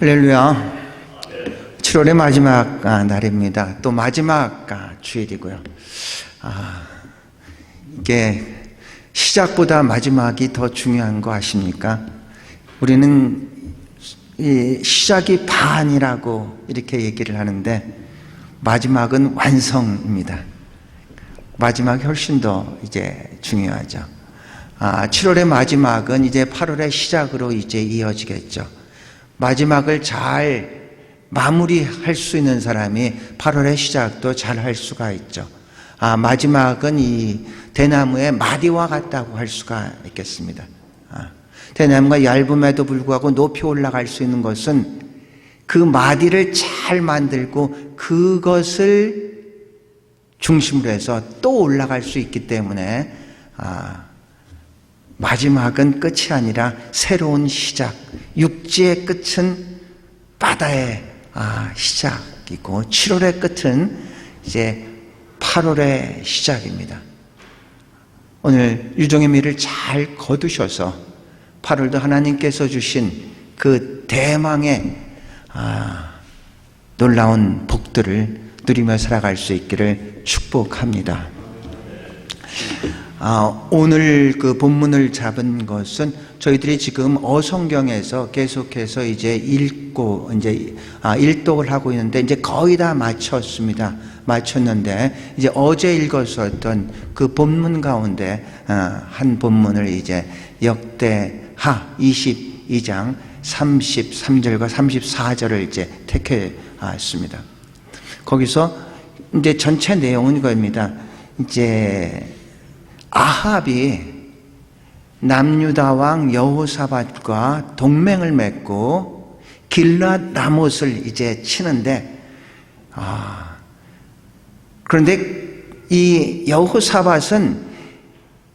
할렐루야. 7월의 마지막 날입니다. 또 마지막 주일이고요. 이게 시작보다 마지막이 더 중요한 거 아십니까? 우리는 이 시작이 반이라고 이렇게 얘기를 하는데 마지막은 완성입니다. 마지막이 훨씬 더 이제 중요하죠. 7월의 마지막은 이제 8월의 시작으로 이제 이어지겠죠. 마지막을 잘 마무리할 수 있는 사람이 8월의 시작도 잘 할 수가 있죠. 마지막은 이 대나무의 마디와 같다고 할 수가 있겠습니다. 대나무가 얇음에도 불구하고 높이 올라갈 수 있는 것은 그 마디를 잘 만들고 그것을 중심으로 해서 또 올라갈 수 있기 때문에 마지막은 끝이 아니라 새로운 시작. 육지의 끝은 바다의 시작이고 7월의 끝은 이제 8월의 시작입니다. 오늘 유종의 미를 잘 거두셔서 8월도 하나님께서 주신 그 대망의 놀라운 복들을 누리며 살아갈 수 있기를 축복합니다. 오늘 그 본문을 잡은 것은 저희들이 지금 어성경에서 계속해서 이제 읽고 이제 일독을 하고 있는데 이제 거의 다 마쳤는데 이제 어제 읽었었던 그 본문 가운데 한 본문을 이제 역대하 22장 33절과 34절을 이제 택했습니다. 거기서 이제 전체 내용은 이겁니다. 이제 아합이 남유다 왕 여호사밧과 동맹을 맺고 길랏 라못을 이제 치는데 그런데 이 여호사밧은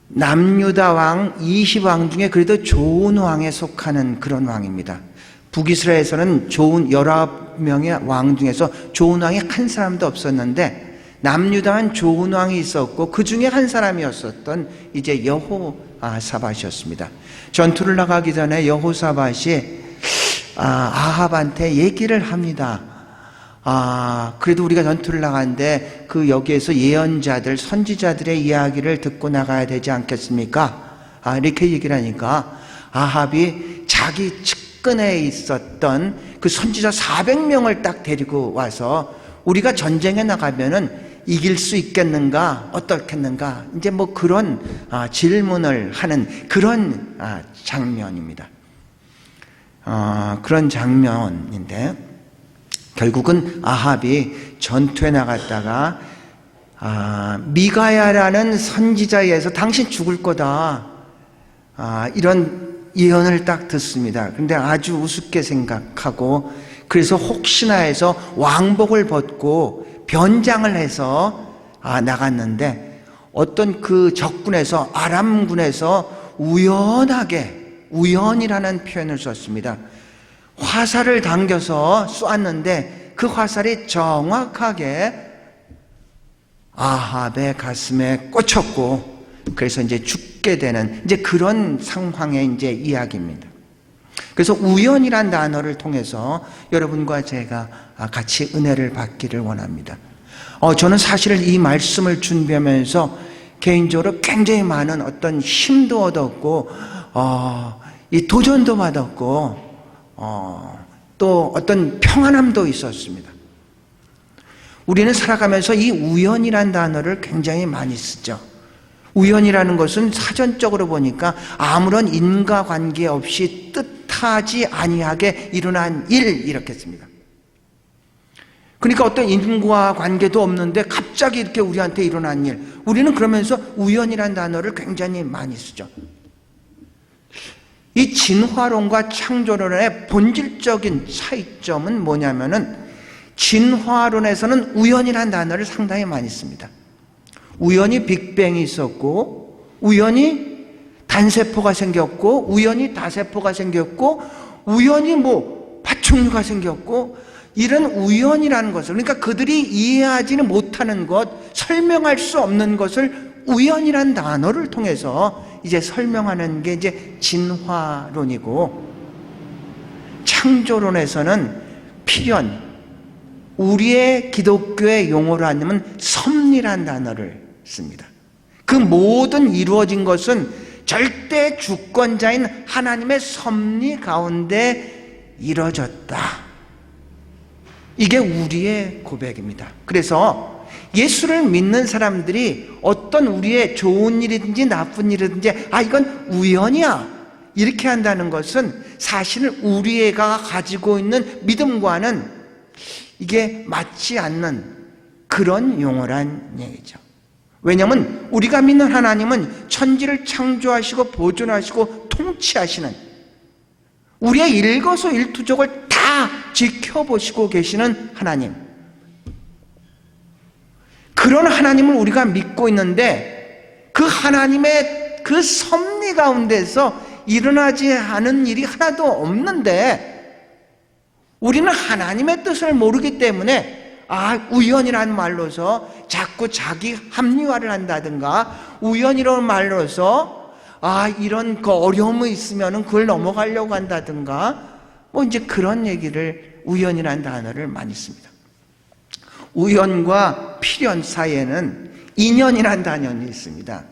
남유다 왕 20왕 중에 그래도 좋은 왕에 속하는 그런 왕입니다. 북이스라엘에서는 좋은 19명의 왕 중에서 좋은 왕이 한 사람도 없었는데 남유다는 좋은 왕이 있었고 그 중에 한 사람이었었던 이제 여호사밧이었습니다. 전투를 나가기 전에 여호사밧이 아합한테 얘기를 합니다. 그래도 우리가 전투를 나가는데 그 여기에서 예언자들, 선지자들의 이야기를 듣고 나가야 되지 않겠습니까? 이렇게 얘기를 하니까 아합이 자기 측근에 있었던 그 선지자 400명을 딱 데리고 와서 우리가 전쟁에 나가면은 이길 수 있겠는가? 어떻겠는가? 이제 뭐 그런 질문을 하는 그런 장면입니다. 그런 장면인데 결국은 아합이 전투에 나갔다가 미가야라는 선지자에 의해서 당신 죽을 거다. 이런 예언을 딱 듣습니다. 그런데 아주 우습게 생각하고 그래서 혹시나 해서 왕복을 벗고 변장을 해서 나갔는데 어떤 그 적군에서 아람군에서 우연이라는 표현을 썼습니다. 화살을 당겨서 쏘았는데 그 화살이 정확하게 아합의 가슴에 꽂혔고 그래서 이제 죽게 되는 이제 그런 상황의 이제 이야기입니다. 그래서 우연이란 단어를 통해서 여러분과 제가 같이 은혜를 받기를 원합니다. 저는 사실 이 말씀을 준비하면서 개인적으로 굉장히 많은 어떤 힘도 얻었고 이 도전도 받았고 또 어떤 평안함도 있었습니다. 우리는 살아가면서 이 우연이란 단어를 굉장히 많이 쓰죠. 우연이라는 것은 사전적으로 보니까 아무런 인과관계 없이 뜻하지 아니하게 일어난 일 이렇게 씁니다. 그러니까 어떤 인과관계도 없는데 갑자기 이렇게 우리한테 일어난 일, 우리는 그러면서 우연이라는 단어를 굉장히 많이 쓰죠. 이 진화론과 창조론의 본질적인 차이점은 뭐냐면은 진화론에서는 우연이라는 단어를 상당히 많이 씁니다. 우연히 빅뱅이 있었고 우연히 단세포가 생겼고 우연히 다세포가 생겼고 우연히 파충류가 생겼고 이런 우연이라는 것을 그러니까 그들이 이해하지는 못하는 것, 설명할 수 없는 것을 우연이라는 단어를 통해서 이제 설명하는 게 이제 진화론이고 창조론에서는 필연, 우리의 기독교의 용어로 하면 섭리란 단어를 씁니다. 그 모든 이루어진 것은 절대 주권자인 하나님의 섭리 가운데 이루어졌다. 이게 우리의 고백입니다. 그래서 예수를 믿는 사람들이 어떤 우리의 좋은 일이든지 나쁜 일이든지 이건 우연이야 이렇게 한다는 것은 사실 우리가 가지고 있는 믿음과는 이게 맞지 않는 그런 용어란 얘기죠. 왜냐하면 우리가 믿는 하나님은 천지를 창조하시고 보존하시고 통치하시는, 우리의 일거수일투족을 다 지켜보시고 계시는 하나님, 그런 하나님을 우리가 믿고 있는데 그 하나님의 그 섭리 가운데서 일어나지 않은 일이 하나도 없는데 우리는 하나님의 뜻을 모르기 때문에 우연이라는 말로서 자꾸 자기 합리화를 한다든가, 우연이라는 말로서 이런 어려움이 있으면 그걸 넘어가려고 한다든가, 이제 그런 얘기를, 우연이라는 단어를 많이 씁니다. 우연과 필연 사이에는 인연이라는 단어가 있습니다.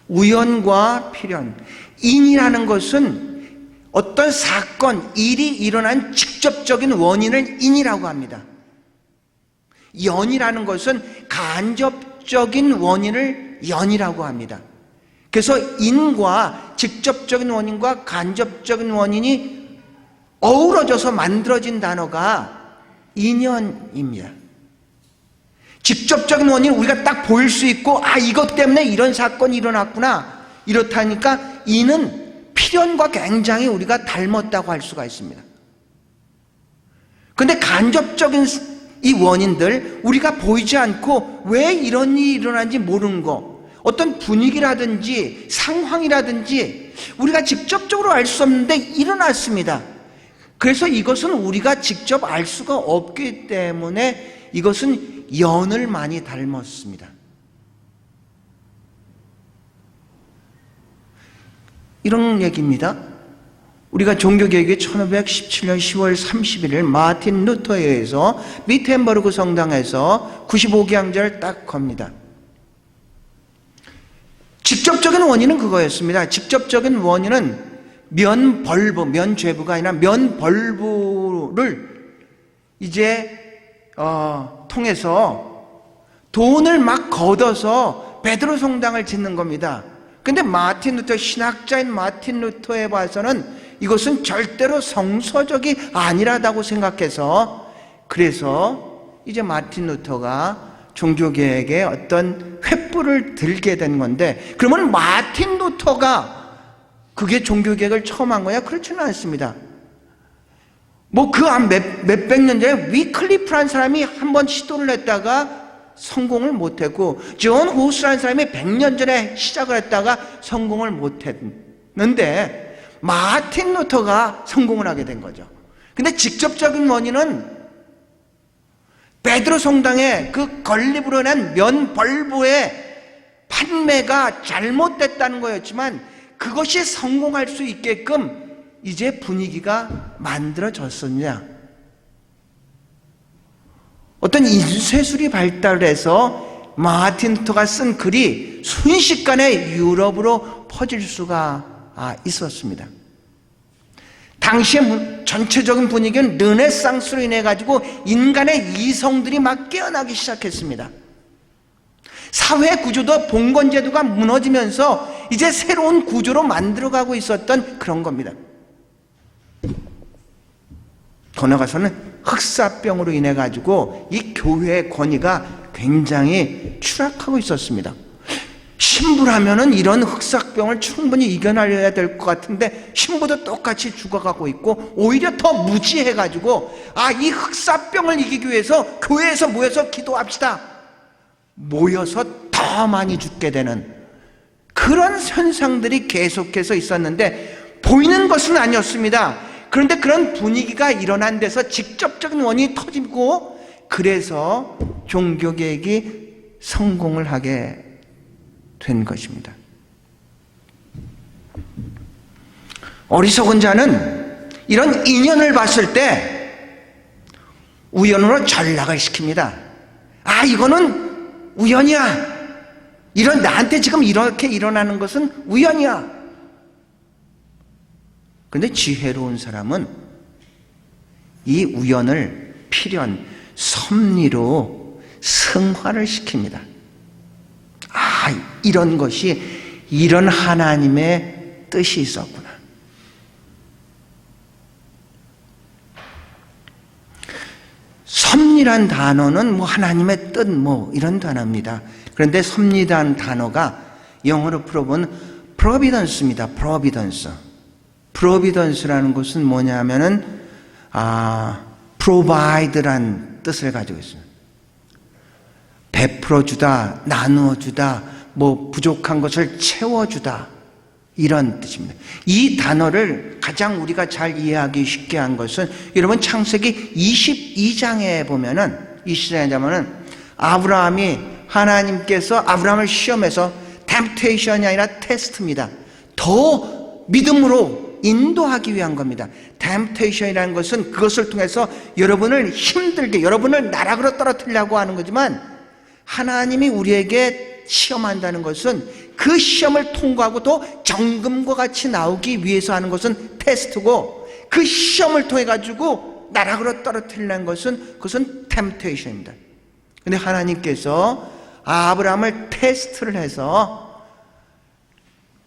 우연과 필연, 인이라는 것은 어떤 사건, 일이 일어난 직접적인 원인을 인이라고 합니다. 연이라는 것은 간접적인 원인을 연이라고 합니다. 그래서 인과 직접적인 원인과 간접적인 원인이 어우러져서 만들어진 단어가 인연입니다. 직접적인 원인은 우리가 딱 보일 수 있고 이것 때문에 이런 사건이 일어났구나, 이렇다니까 인은 필연과 굉장히 우리가 닮았다고 할 수가 있습니다. 그런데 간접적인 이 원인들, 우리가 보이지 않고 왜 이런 일이 일어난지 모르는 거, 어떤 분위기라든지 상황이라든지 우리가 직접적으로 알 수 없는데 일어났습니다. 그래서 이것은 우리가 직접 알 수가 없기 때문에 이것은 연을 많이 닮았습니다. 이런 얘기입니다. 우리가 종교개혁이 1517년 10월 31일 마틴 루터에 의해서 위텐버르크 성당에서 95기항제를 딱 겁니다. 직접적인 원인은 그거였습니다. 직접적인 원인은 면죄부가 아니라 면벌부를 이제 통해서 돈을 막 걷어서 베드로 성당을 짓는 겁니다. 근데 마틴 루터, 신학자인 마틴 루터에 봐서는 이것은 절대로 성서적이 아니라고 생각해서, 그래서 이제 마틴 루터가 종교개혁에 어떤 횃불을 들게 된 건데, 그러면 마틴 루터가 그게 종교개혁을 처음 한 거냐? 그렇지는 않습니다. 그 몇백 년 전에 위클리프라는 사람이 한번 시도를 했다가 성공을 못했고, 존 후스라는 사람이 100년 전에 시작을 했다가 성공을 못했는데 마틴 루터가 성공을 하게 된 거죠. 근데 직접적인 원인은 베드로 성당의 그 건립으로 낸 면벌부의 판매가 잘못됐다는 거였지만 그것이 성공할 수 있게끔 이제 분위기가 만들어졌었냐? 어떤 인쇄술이 발달해서 마틴 루터가 쓴 글이 순식간에 유럽으로 퍼질 수가 있었습니다. 당시의 전체적인 분위기는 르네상스로 인해 가지고 인간의 이성들이 막 깨어나기 시작했습니다. 사회 구조도 봉건제도가 무너지면서 이제 새로운 구조로 만들어가고 있었던 그런 겁니다. 더 나아가서는 흑사병으로 인해 가지고 이 교회의 권위가 굉장히 추락하고 있었습니다. 신부라면은 이런 흑사병을 충분히 이겨내야 될 것 같은데 신부도 똑같이 죽어가고 있고 오히려 더 무지해 가지고 이 흑사병을 이기기 위해서 교회에서 모여서 기도합시다. 모여서 더 많이 죽게 되는 그런 현상들이 계속해서 있었는데 보이는 것은 아니었습니다. 그런데 그런 분위기가 일어난 데서 직접적인 원인이 터지고 그래서 종교개혁이 성공을 하게 된 것입니다. 어리석은 자는 이런 인연을 봤을 때 우연으로 전락을 시킵니다. 아, 이거는 우연이야. 나한테 지금 이렇게 일어나는 것은 우연이야. 그런데 지혜로운 사람은 이 우연을 필연 섭리로 승화를 시킵니다. 아, 이런 것이 이런 하나님의 뜻이 있었구나. 섭리란 단어는 뭐 하나님의 뜻 뭐 이런 단어입니다. 그런데 섭리란 단어가 영어로 풀어보면 providence입니다. providence라는 것은 뭐냐면은 provide란 뜻을 가지고 있어요. 베풀어주다, 나누어주다, 뭐 부족한 것을 채워주다, 이런 뜻입니다. 이 단어를 가장 우리가 잘 이해하기 쉽게 한 것은 여러분 창세기 22장에 보면은 아브라함이 하나님께서 아브라함을 시험해서 템프테이션이 아니라 테스트입니다. 더 믿음으로 인도하기 위한 겁니다. 템프테이션이라는 것은 그것을 통해서 여러분을 힘들게, 여러분을 나락으로 떨어뜨리려고 하는 거지만 하나님이 우리에게 시험한다는 것은 그 시험을 통과하고 또 정금과 같이 나오기 위해서 하는 것은 테스트고, 그 시험을 통해 가지고 나락으로 떨어뜨리려는 것은 그것은 템프테이션입니다. 근데 하나님께서 아브라함을 테스트를 해서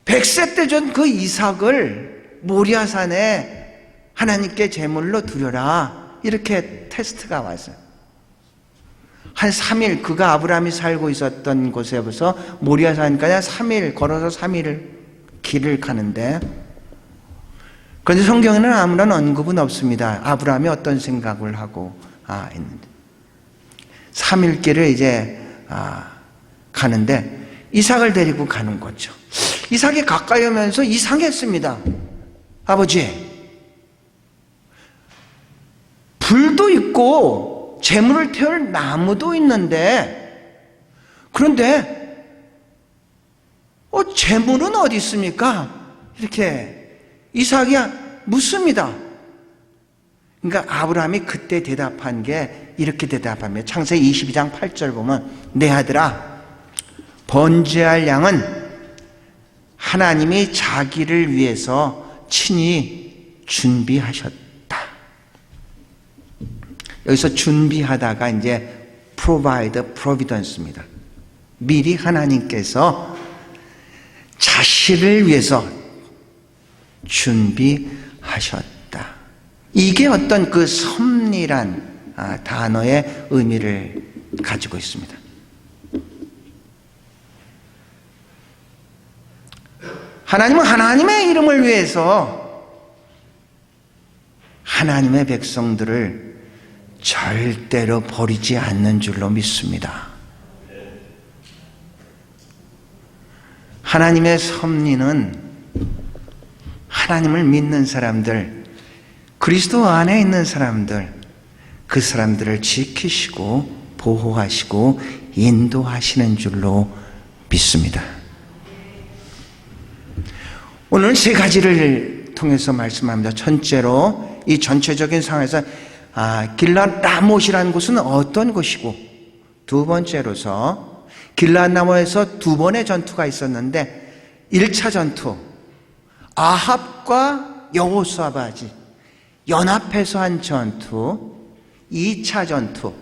100세 때 전 그 이삭을 모리아산에 하나님께 제물로 드려라, 이렇게 테스트가 왔어요. 한 3일, 그가 아브라함이 살고 있었던 곳에서 모리아산까지 3일 걸어서 3일 길을 가는데, 그런데 성경에는 아무런 언급은 없습니다. 아브라함이 어떤 생각을 하고 있는데 3일 길을 이제 가는데 이삭을 데리고 가는 거죠. 이삭이 가까이 오면서 이상했습니다. 아버지, 불도 있고 재물을 태울 나무도 있는데, 그런데 재물은 어디 있습니까? 이렇게 이삭이 묻습니다. 그러니까 아브라함이 그때 대답한 게 이렇게 대답합니다. 창세기 22장 8절 보면, 내 아들아, 번제할 양은 하나님이 자기를 위해서 친히 준비하셨다. 여기서 준비하다가 이제 provide, providence입니다. 미리 하나님께서 자신을 위해서 준비하셨다. 이게 어떤 그 섭리란 단어의 의미를 가지고 있습니다. 하나님은 하나님의 이름을 위해서 하나님의 백성들을 절대로 버리지 않는 줄로 믿습니다. 하나님의 섭리는 하나님을 믿는 사람들, 그리스도 안에 있는 사람들, 그 사람들을 지키시고 보호하시고 인도하시는 줄로 믿습니다. 오늘 세 가지를 통해서 말씀합니다. 첫째로, 이 전체적인 상황에서 길랏 라못이라는 곳은 어떤 곳이고, 두 번째로서 길랏 라못에서 두 번의 전투가 있었는데, 1차 전투 아합과 여호수아바지 연합해서 한 전투, 2차 전투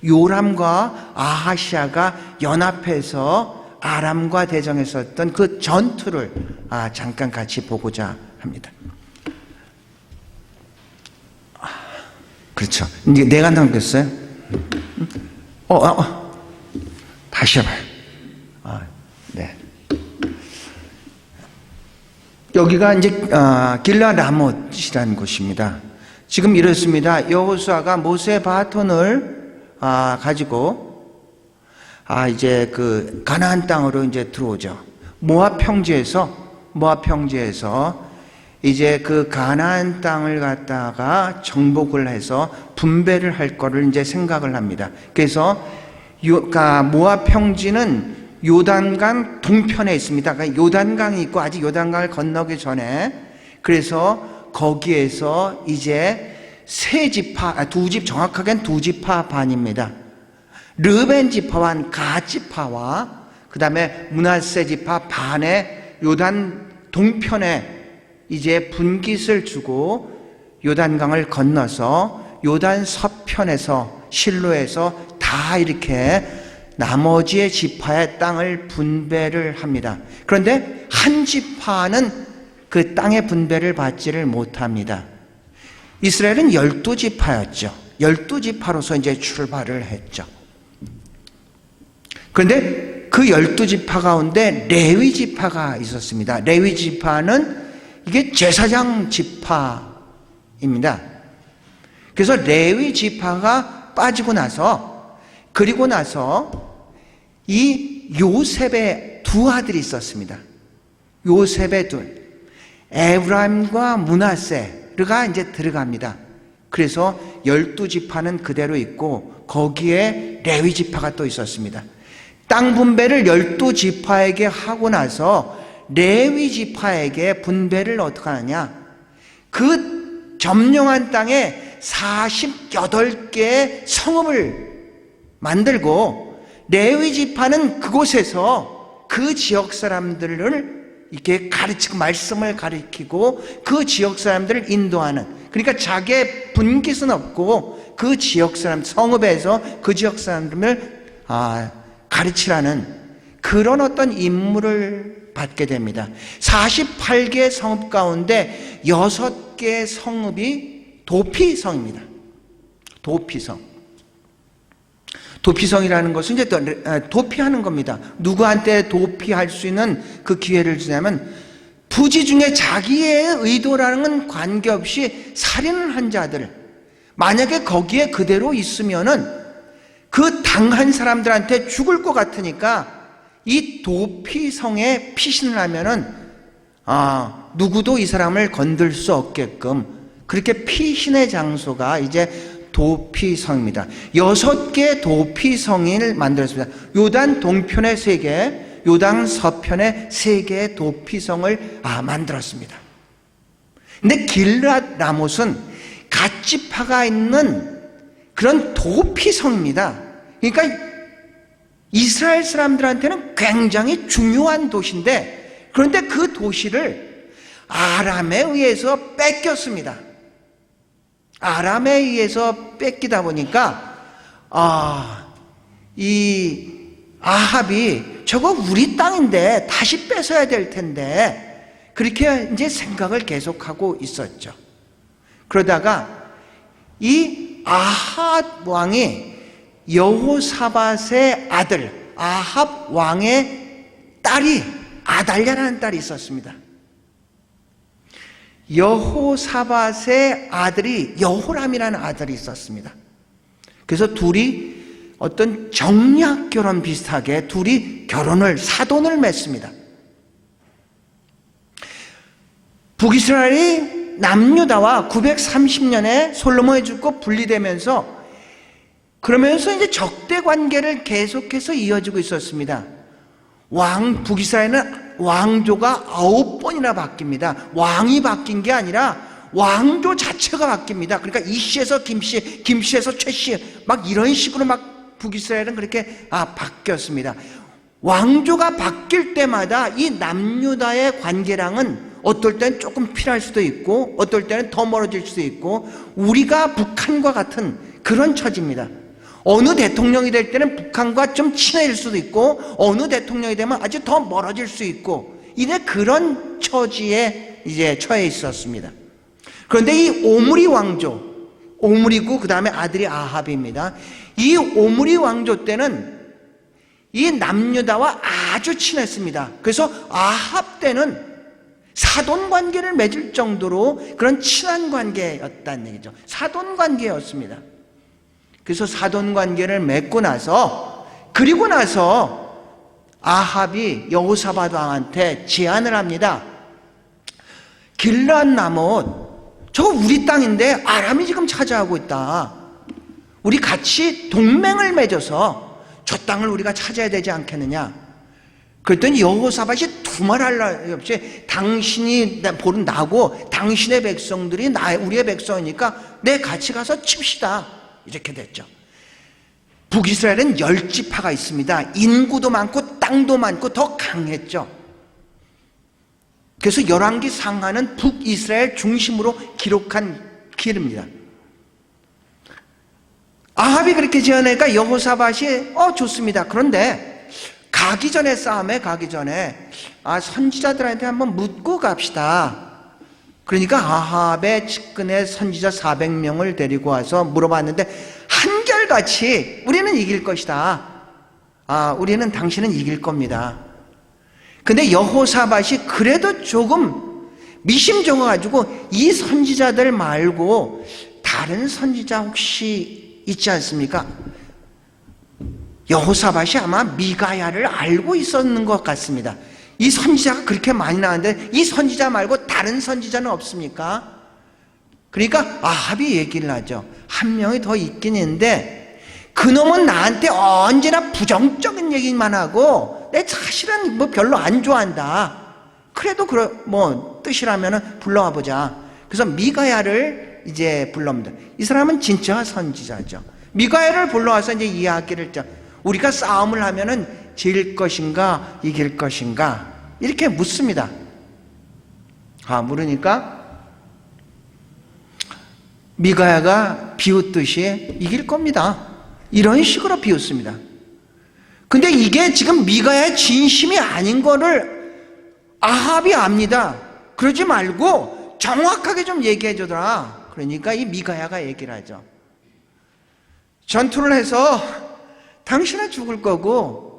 요람과 아하시아가 연합해서 아람과 대정했었던 그 전투를 잠깐 같이 보고자 합니다. 그렇죠. 이제 내가 넘겼어요. 다시 해봐요. 네. 여기가 이제 길랏 라못이라는 곳입니다. 지금 이렇습니다. 여호수아가 모세의 바톤을 가지고 이제 그 가나안 땅으로 이제 들어오죠. 모압 평지에서 이제 그 가나안 땅을 갖다가 정복을 해서 분배를 할 거를 이제 생각을 합니다. 그래서 모압 평지는 요단강 동편에 있습니다. 그러니까 요단강이 있고 아직 요단강을 건너기 전에, 그래서 거기에서 이제 정확하게는 두 지파 반입니다. 르벤 지파와 갓 지파와 그 다음에 므낫세 지파 반에 요단 동편에 이제 분깃을 주고 요단강을 건너서 요단 서편에서 실로에서 다 이렇게 나머지의 지파의 땅을 분배를 합니다. 그런데 한 지파는 그 땅의 분배를 받지를 못합니다. 이스라엘은 12지파였죠. 12지파로서 이제 출발을 했죠. 그런데 그 12지파 가운데 레위 지파가 있었습니다. 레위 지파는 이게 제사장 지파입니다. 그래서 레위 지파가 빠지고 나서, 그리고 나서 이 요셉의 두 아들이 있었습니다. 요셉의 둘, 에브라임과 므낫세가 이제 들어갑니다. 그래서 12지파는 그대로 있고 거기에 레위 지파가 또 있었습니다. 땅 분배를 12지파에게 하고 나서 레위 지파에게 분배를 어떻게 하느냐, 그 점령한 땅에 48개의 성읍을 만들고 레위 지파는 그곳에서 그 지역 사람들을 이렇게 가르치고 말씀을 가르치고 그 지역 사람들을 인도하는, 그러니까 자기의 분깃은 없고 그 지역 사람 성읍에서 그 지역 사람들을 가르치라는 그런 어떤 임무를 받게 됩니다. 48개의 성읍 가운데 6개의 성읍이 도피성입니다. 도피성이라는 것은 이제 도피하는 겁니다. 누구한테 도피할 수 있는 그 기회를 주냐면, 부지 중에 자기의 의도라는 관계없이 살인을 한 자들, 만약에 거기에 그대로 있으면은 그 당한 사람들한테 죽을 것 같으니까 이 도피성에 피신을 하면은 누구도 이 사람을 건들 수 없게끔 그렇게 피신의 장소가 이제 도피성입니다. 6개의 도피성을 만들었습니다. 요단 동편에 3개, 요단 서편에 3개의 도피성을 만들었습니다. 근데 길랏 라못은 갓지파가 있는 그런 도피성입니다. 그러니까 이스라엘 사람들한테는 굉장히 중요한 도시인데, 그런데 그 도시를 아람에 의해서 뺏겼습니다. 아람에 의해서 뺏기다 보니까 이 아합이 저거 우리 땅인데 다시 뺏어야 될 텐데 그렇게 이제 생각을 계속하고 있었죠. 그러다가 이 아합 왕이 여호사밧의 아들 아합 왕의 딸이 아달랴라는 딸이 있었습니다. 여호사밧의 아들이 여호람이라는 아들이 있었습니다. 그래서 둘이 어떤 정략 결혼 비슷하게 둘이 사돈을 맺습니다. 북이스라엘이 남유다와 930년에 솔로몬이 죽고 분리되면서, 그러면서 이제 적대 관계를 계속해서 이어지고 있었습니다. 북이스라엘은 왕조가 9번이나 바뀝니다. 왕이 바뀐 게 아니라 왕조 자체가 바뀝니다. 그러니까 이씨에서 김씨, 김씨에서 최씨, 막 이런 식으로 막 북이스라엘은 그렇게 바뀌었습니다. 왕조가 바뀔 때마다 이 남유다의 관계랑은 어떨 때는 조금 필요할 수도 있고 어떨 때는 더 멀어질 수도 있고, 우리가 북한과 같은 그런 처지입니다. 어느 대통령이 될 때는 북한과 좀 친해질 수도 있고 어느 대통령이 되면 아주 더 멀어질 수 있고, 이제 그런 처지에 이제 처해 있었습니다. 그런데 이 오므리 왕조, 오므리고 그 다음에 아들이 아합입니다. 이 오므리 왕조 때는 이 남유다와 아주 친했습니다. 그래서 아합 때는 사돈 관계를 맺을 정도로 그런 친한 관계였다는 얘기죠. 사돈 관계였습니다. 그래서 사돈 관계를 맺고 나서, 그리고 나서 아합이 여호사밧 왕한테 제안을 합니다. 길랏 라못, 저거 우리 땅인데 아람이 지금 차지하고 있다. 우리 같이 동맹을 맺어서 저 땅을 우리가 차지해야 되지 않겠느냐. 그랬더니 여호사밧이 두말할 날 없이 당신이 보는 나고 당신의 백성들이 우리의 백성이니까 내 같이 가서 칩시다. 이렇게 됐죠. 북이스라엘은 10지파가 있습니다. 인구도 많고 땅도 많고 더 강했죠. 그래서 열왕기 상하는 북이스라엘 중심으로 기록한 기입니다. 아합이 그렇게 지어내니까 여호사밧이 좋습니다. 그런데 가기 전에, 싸움에 가기 전에 선지자들한테 한번 묻고 갑시다. 그러니까 아합의 측근의 선지자 400명을 데리고 와서 물어봤는데 한결같이 우리는 이길 것이다. 우리는 당신은 이길 겁니다. 근데 여호사밧이 그래도 조금 미심쩍어가지고 이 선지자들 말고 다른 선지자 혹시 있지 않습니까? 여호사밧이 아마 미가야를 알고 있었는 것 같습니다. 이 선지자가 그렇게 많이 나왔는데 이 선지자 말고 다른 선지자는 없습니까? 그러니까 아합이 얘기를 하죠. 한 명이 더 있긴 있는데 그놈은 나한테 언제나 부정적인 얘기만 하고 내 사실은 별로 안 좋아한다. 그래도 뜻이라면 불러와 보자. 그래서 미가야를 이제 불러옵니다. 이 사람은 진짜 선지자죠. 미가야를 불러와서 이제 이야기를 했죠. 우리가 싸움을 하면은 질 것인가 이길 것인가 이렇게 묻습니다. 물으니까 미가야가 비웃듯이 이길 겁니다. 이런 식으로 비웃습니다. 근데 이게 지금 미가야의 진심이 아닌 거를 아합이 압니다. 그러지 말고 정확하게 좀 얘기해 주더라. 그러니까 이 미가야가 얘기를 하죠. 전투를 해서 당신은 죽을 거고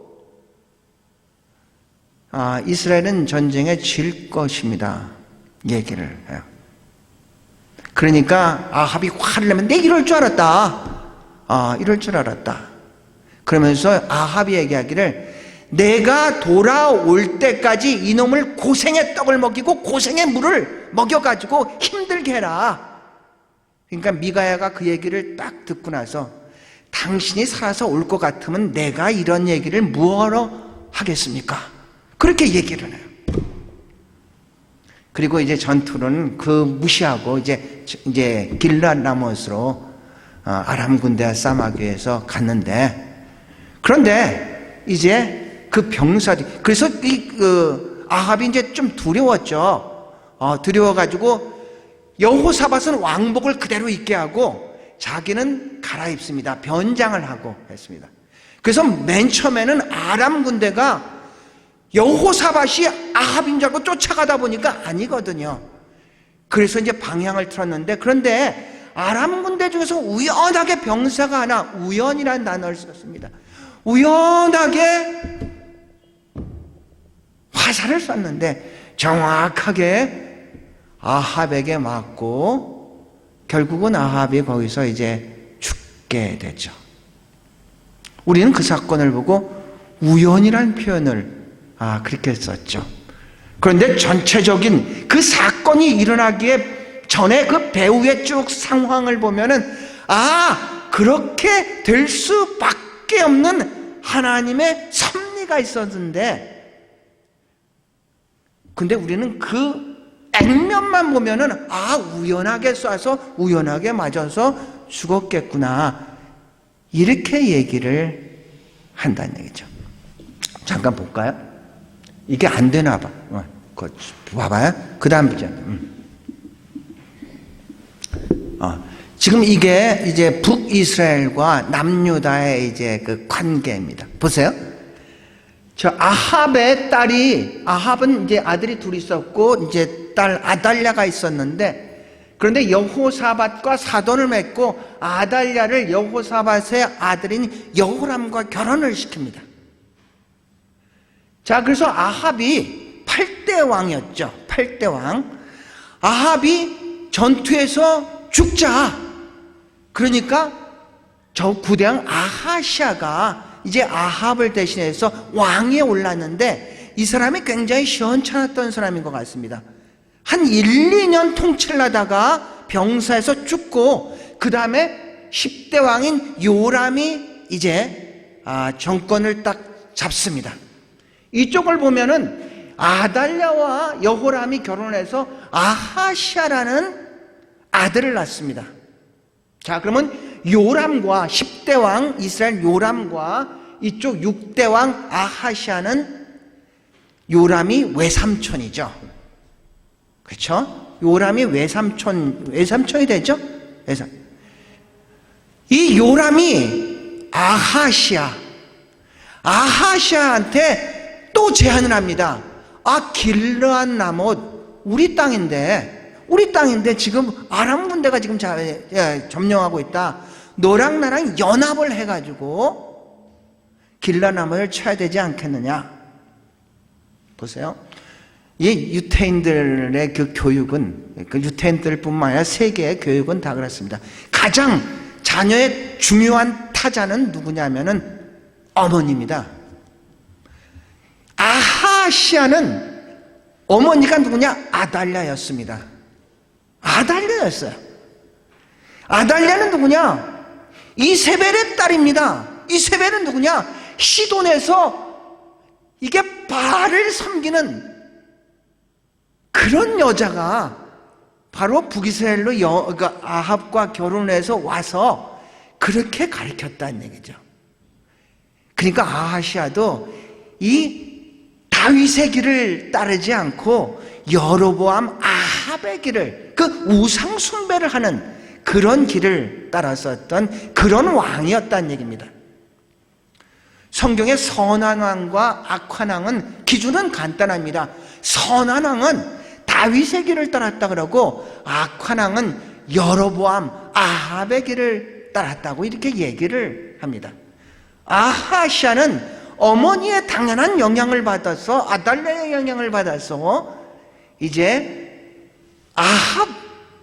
이스라엘은 전쟁에 질 것입니다. 얘기를 해요. 그러니까 아합이 화를 내면 내 이럴 줄 알았다. 이럴 줄 알았다. 그러면서 아합이 얘기하기를 내가 돌아올 때까지 이놈을 고생의 떡을 먹이고 고생의 물을 먹여가지고 힘들게 해라. 그러니까 미가야가 그 얘기를 딱 듣고 나서 당신이 살아서 올 것 같으면 내가 이런 얘기를 뭐하러 하겠습니까? 그렇게 얘기를 해요. 그리고 이제 전투는 무시하고 이제 길르앗 라못으로 아람 군대와 싸움하기 위해서 갔는데, 그런데 이제 그 병사들이, 그래서 아합이 이제 좀 두려웠죠. 두려워가지고 여호사밧은 왕복을 그대로 입게 하고 자기는 갈아입습니다. 변장을 하고 했습니다. 그래서 맨 처음에는 아람 군대가 여호사밧이 아합인 줄 알고 쫓아가다 보니까 아니거든요. 그래서 이제 방향을 틀었는데, 그런데 아람 군대 중에서 우연하게 병사가 하나, 우연이라는 단어를 썼습니다. 우연하게 화살을 쐈는데 정확하게 아합에게 맞고 결국은 아합이 거기서 이제 죽게 되죠. 우리는 그 사건을 보고 우연이라는 표현을 그렇게 썼죠. 그런데 전체적인 그 사건이 일어나기에 전에 그 배후의 쭉 상황을 보면은 그렇게 될 수밖에 없는 하나님의 섭리가 있었는데, 근데 우리는 그 액면만 보면은 우연하게 쏴서 우연하게 맞아서 죽었겠구나 이렇게 얘기를 한다는 얘기죠. 잠깐 볼까요? 이게 안 되나 봐. 봐봐요. 그 다음 보자. 지금 이게 이제 북이스라엘과 남유다의 이제 그 관계입니다. 보세요. 아합의 딸이, 아합은 이제 아들이 둘 있었고 이제 딸 아달랴가 있었는데, 그런데 여호사밧과 사돈을 맺고 아달랴를 여호사밧의 아들인 여호람과 결혼을 시킵니다. 그래서 아합이 8대 왕이었죠. 8대 왕. 아합이 전투에서 죽자. 그러니까 저 구대왕 아하시아가 이제 아합을 대신해서 왕위에 올랐는데, 이 사람이 굉장히 시원찮았던 사람인 것 같습니다. 한 1, 2년 통치를 하다가 병사에서 죽고, 그 다음에 10대 왕인 요람이 이제 정권을 딱 잡습니다. 이쪽을 보면은 아달랴와 여호람이 결혼해서 아하시아라는 아들을 낳습니다. 자, 그러면 요람과 10대 왕 이스라엘 요람과 이쪽 6대 왕 아하시아는 요람이 외삼촌이죠. 그렇죠? 요람이 외삼촌이 되죠? 이 요람이 아하시아한테 또 제안을 합니다. 길르앗 라못 우리 땅인데 지금 아람 군대가 지금 점령하고 있다. 너랑 나랑 연합을 해가지고 길르앗 라못을 쳐야 되지 않겠느냐. 보세요. 이 유태인들의 그 교육은, 그 유태인들뿐만 아니라 세계의 교육은 다 그렇습니다. 가장 자녀의 중요한 타자는 누구냐면은 어머니입니다. 아하시아는 어머니가 누구냐? 아달랴였습니다. 아달랴였어요. 아달랴는 누구냐? 이세벨의 딸입니다. 이세벨은 누구냐? 시돈에서 이게 바알을 섬기는 그런 여자가 바로 북이스라엘로 아합과 결혼해서 와서 그렇게 가르쳤다는 얘기죠. 그러니까 아하시아도 이 다윗의 길을 따르지 않고 여로보암 아합의 길을, 그 우상 숭배를 하는 그런 길을 따랐었던 그런 왕이었다는 얘기입니다. 성경의 선한 왕과 악한 왕은 기준은 간단합니다. 선한 왕은 다윗의 길을 따랐다 그러고 악한 왕은 여로보암 아합의 길을 따랐다고 이렇게 얘기를 합니다. 아하시아는 어머니의 당연한 영향을 받아서, 아달랴의 영향을 받아서 이제 아합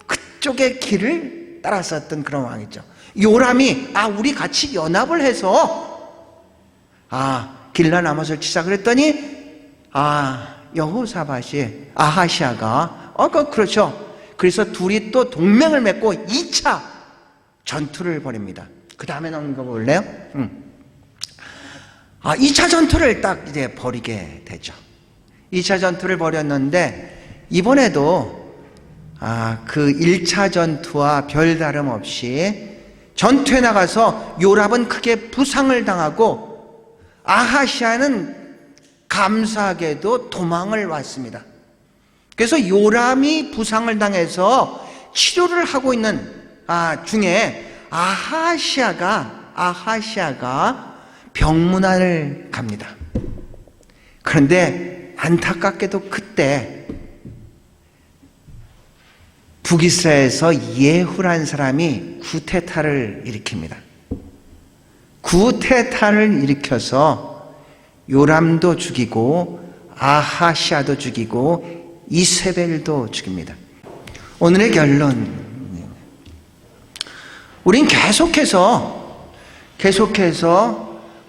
그쪽의 길을 따랐었던 그런 왕이죠. 요람이 우리 같이 연합을 해서 길르앗 라못을 치자 그랬더니 여호사밧이 아하시아가 그렇죠. 그래서 둘이 또 동맹을 맺고 2차 전투를 벌입니다. 그 다음에 나오는 거 볼래요? 2차 전투를 딱 이제 벌이게 되죠. 2차 전투를 벌였는데 이번에도 그 1차 전투와 별다름 없이 전투에 나가서 요람은 크게 부상을 당하고 아하시아는 감사하게도 도망을 왔습니다. 그래서 요람이 부상을 당해서 치료를 하고 있는 중에 아하시아가 병문안을 갑니다. 그런데 안타깝게도 그때 북이스라엘에서 예후라는 사람이 구테타를 일으킵니다. 구테타를 일으켜서 요람도 죽이고 아하시아도 죽이고 이세벨도 죽입니다. 오늘의 결론, 우린 계속해서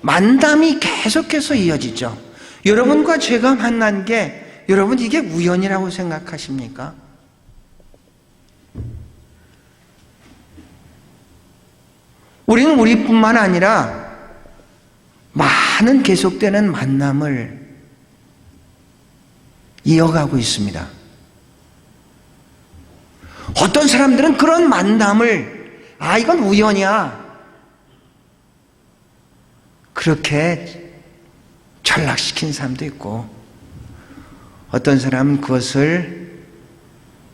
만남이 계속해서 이어지죠. 여러분과 제가 만난 게, 여러분 이게 우연이라고 생각하십니까? 우리는 우리뿐만 아니라 많은 계속되는 만남을 이어가고 있습니다. 어떤 사람들은 그런 만남을 이건 우연이야, 그렇게 전락시킨 사람도 있고, 어떤 사람은 그것을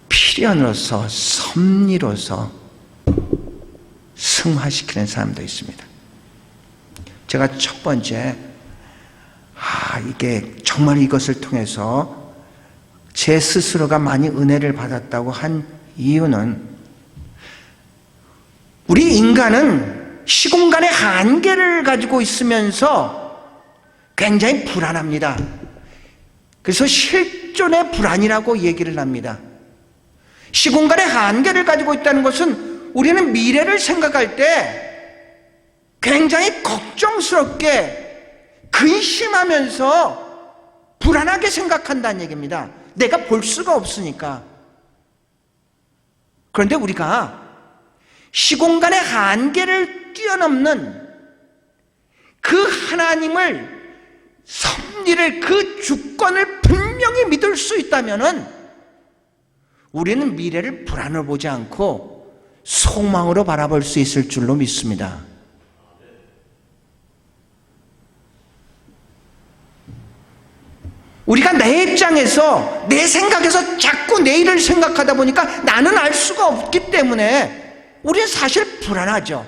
필연으로서, 섭리로서 승화시키는 사람도 있습니다. 제가 첫 번째, 이게 정말 이것을 통해서 제 스스로가 많이 은혜를 받았다고 한 이유는, 우리 인간은 시공간의 한계를 가지고 있으면서 굉장히 불안합니다. 그래서 실존의 불안이라고 얘기를 합니다. 시공간의 한계를 가지고 있다는 것은 우리는 미래를 생각할 때 굉장히 걱정스럽게 근심하면서 불안하게 생각한다는 얘기입니다. 내가 볼 수가 없으니까. 그런데 우리가 시공간의 한계를 뛰어넘는 그 하나님을, 섭리를, 그 주권을 분명히 분명히 믿을 수 있다면은 우리는 미래를 불안으로 보지 않고 소망으로 바라볼 수 있을 줄로 믿습니다. 우리가 내 입장에서, 내 생각에서 자꾸 내일을 생각하다 보니까 나는 알 수가 없기 때문에 우리는 사실 불안하죠.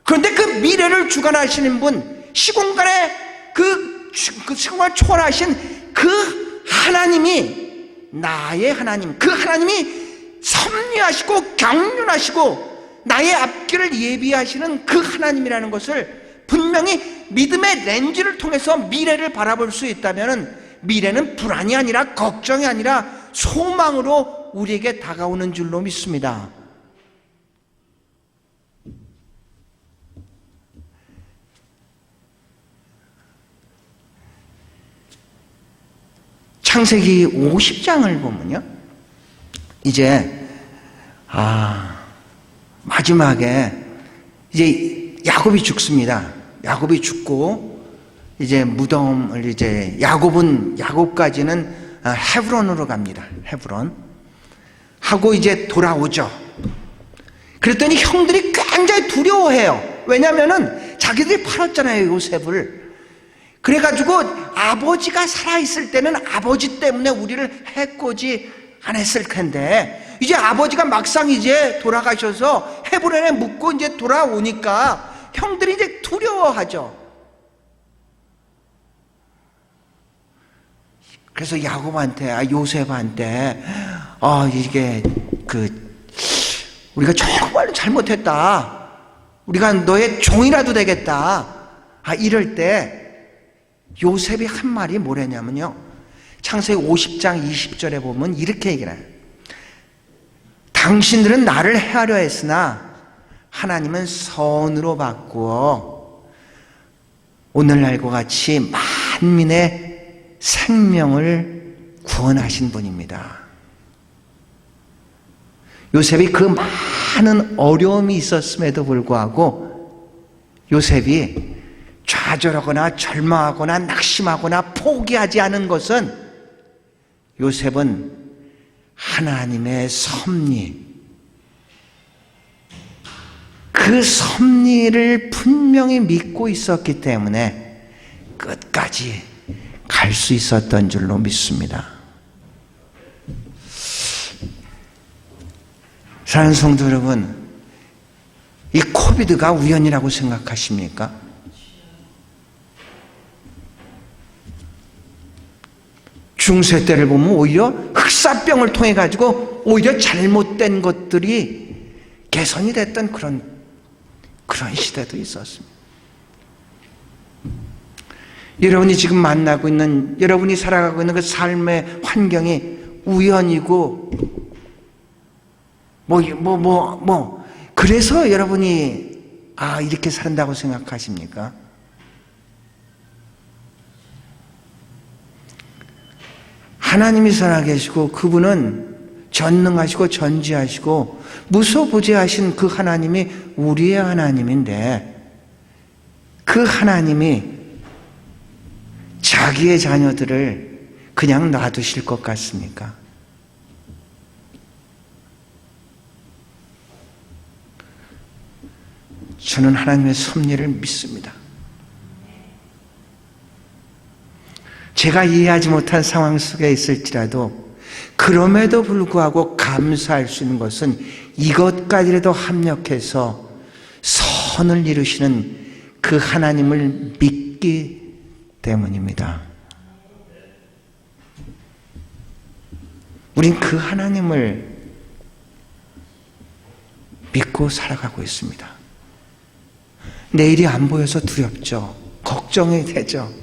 그런데 그 미래를 주관하시는 분, 시공간에 그 시공간을 초월하신 그 하나님이 나의 하나님, 그 하나님이 섭리하시고 경륜하시고 나의 앞길을 예비하시는 그 하나님이라는 것을 분명히 믿음의 렌즈를 통해서 미래를 바라볼 수 있다면 미래는 불안이 아니라 걱정이 아니라 소망으로 우리에게 다가오는 줄로 믿습니다. 창세기 50장을 보면요, 이제 마지막에 이제 야곱이 죽습니다. 야곱이 죽고 이제 무덤을 이제 야곱까지는 헤브론으로 갑니다. 헤브론 하고 이제 돌아오죠. 그랬더니 형들이 굉장히 두려워해요. 왜냐하면은 자기들이 팔았잖아요, 요셉을. 그래가지고 아버지가 살아있을 때는 아버지 때문에 우리를 해코지 안 했을 텐데, 이제 아버지가 막상 이제 돌아가셔서 헤브론에 묵고 이제 돌아오니까 형들이 이제 두려워하죠. 그래서 야곱한테, 요셉한테, 이게 우리가 정말 잘못했다. 우리가 너의 종이라도 되겠다. 이럴 때 요셉이 한 말이 뭐랬냐면요, 창세기 50장 20절에 보면 이렇게 얘기를 해요. 당신들은 나를 해하려 했으나 하나님은 선으로 바꾸어 오늘날과 같이 만민의 생명을 구원하신 분입니다. 요셉이 그 많은 어려움이 있었음에도 불구하고 요셉이 좌절하거나 절망하거나 낙심하거나 포기하지 않은 것은, 요셉은 하나님의 섭리, 그 섭리를 분명히 믿고 있었기 때문에 끝까지 갈 수 있었던 줄로 믿습니다. 사랑하는 성도 여러분, 이 코비드가 우연이라고 생각하십니까? 중세 때를 보면 오히려 흑사병을 통해 가지고 오히려 잘못된 것들이 개선이 됐던 그런 시대도 있었습니다. 여러분이 지금 만나고 있는, 여러분이 살아가고 있는 그 삶의 환경이 우연이고 그래서 여러분이 이렇게 산다고 생각하십니까? 하나님이 살아계시고 그분은 전능하시고 전지하시고 무소부재하신 그 하나님이 우리의 하나님인데, 그 하나님이 자기의 자녀들을 그냥 놔두실 것 같습니까? 저는 하나님의 섭리를 믿습니다. 제가 이해하지 못한 상황 속에 있을지라도 그럼에도 불구하고 감사할 수 있는 것은 이것까지라도 합력해서 선을 이루시는 그 하나님을 믿기 때문입니다. 우린 그 하나님을 믿고 살아가고 있습니다. 내일이 안 보여서 두렵죠. 걱정이 되죠.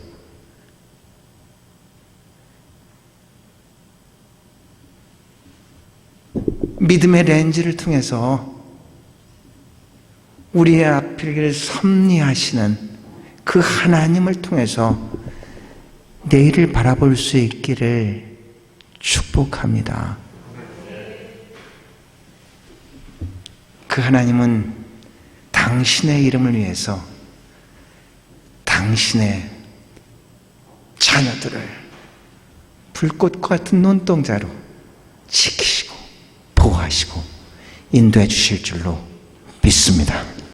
믿음의 렌즈를 통해서 우리의 앞길을 섭리하시는 그 하나님을 통해서 내일을 바라볼 수 있기를 축복합니다. 그 하나님은 당신의 이름을 위해서 당신의 자녀들을 불꽃 같은 눈동자로 지키시고 보호하시고 인도해 주실 줄로 믿습니다.